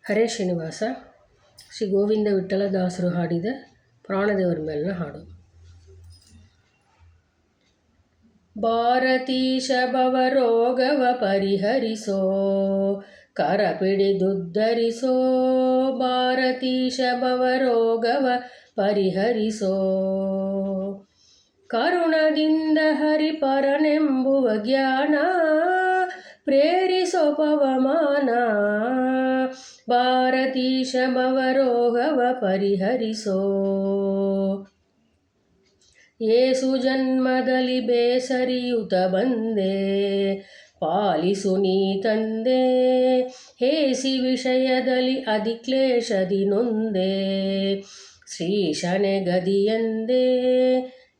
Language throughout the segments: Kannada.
ಹರೇ ಶ್ರೀನಿವಾಸ ಶ್ರೀ ಗೋವಿಂದ ವಿಠಲದಾಸರು ಹಾಡಿದ ಪ್ರಾಣದೇವರ ಮೇಲಿನ ಹಾಡು. ಭಾರತೀಶ ಭವರೋಗವ ಪರಿಹರಿಸೋ, ಕರ ಪಿಡಿದುದ್ಧರಿಸೋ. ಭಾರತೀಶ ಭವರೋಗವ ಪರಿಹರಿಸೋ, ಕರುಣದಿಂದ ಹರಿಪರನೆಂಬುವ ಜ್ಞಾನ ಪ್ರೇರಿಸೋ ಪವಮಾನ. ಭಾರತೀಶ ಭವರೋಗವ ಪರಿಹರಿಸೋ, ಏಸು ಜನ್ಮದಲ್ಲಿ ಬೇಸರಿಯುತ ಬಂದೆ, ಪಾಲಿಸು ನೀ ತಂದೆ. ಹೇಸಿ ವಿಷಯದಲ್ಲಿ ಅಧಿಕ್ಲೇಶದಿ ನೊಂದೆ, ಶ್ರೀಶನೆ ಗದಿಯಂದೆ.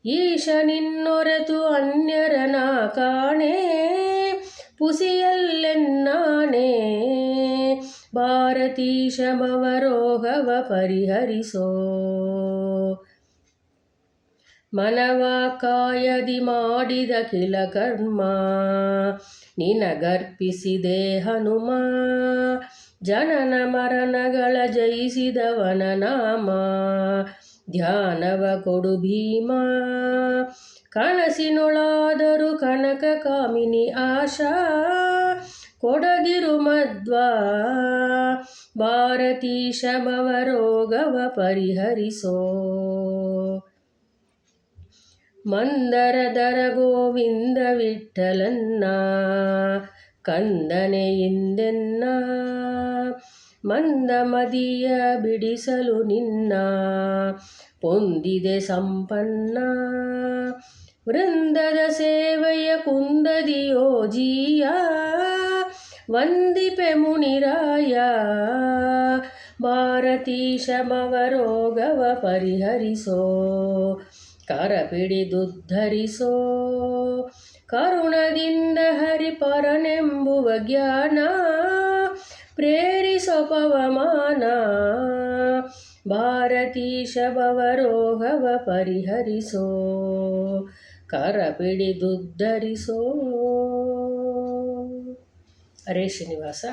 ಈಶ ನಿನ್ನೊರೆತು ಅನ್ಯರನ ಕಾಣೆ, ಪುಸಿಯಲ್ಲೆನ್ನಾಣೆ. ಭಾರತೀಶ ಭವರೋಗವ ಪರಿಹರಿಸೋ, ಮನವಾಕಾಯದಿ ಮಾಡಿದ ಕಿಲ ಕರ್ಮ ನಿನಗರ್ಪಿಸಿದೆ ಹನುಮ. ಜನನ ಮರಣಗಳ ಜಯಿಸಿದವನ ನಾಮ, ಧ್ಯಾನವ ಕೊಡು ಭೀಮ. ಕನಸಿನೊಳಾದರೂ ಕನಕ ಕಾಮಿನಿ ಆಶಾ, ಕೊಡದಿರು ಮಧ್ವ. ಭಾರತೀಶ ಭವರೋಗವ ಪರಿಹರಿಸೋ, ಮಂದರದರ ಗೋವಿಂದ ವಿಠಲನ್ನ ಕಂದನೆ ಇಂದೆನ್ನ. ಮಂದ ಮದಿಯ ಬಿಡಿಸಲು ನಿನ್ನ ಪೊಂದಿದೆ ಸಂಪನ್ನ. ವೃಂದದ ಸೇವೆಯ ಕುಂದದಿಯೋ ಜೀಯ, ವಂದಿಪೆ ಮುನಿರಾಯ. ಭಾರತೀಶ ಭವರೋಗವ ಪರಿಹರಿಸೋ, ಕರ ಪಿಡಿದುದ್ಧರಿಸೋ. ಕರುಣದಿಂದ ಹರಿಪರನೆಂಬುವ ಜ್ಞಾನ ಪ್ರೇರಿಸೋ ಪವಮಾನ. ಭಾರತೀಶ ಭವರೋಗವ ಪರಿಹರಿಸೋ, ಕರ ಪಿಡಿದುದ್ಧರಿಸೋ. ಹರೇ ಶ್ರೀನಿವಾಸ.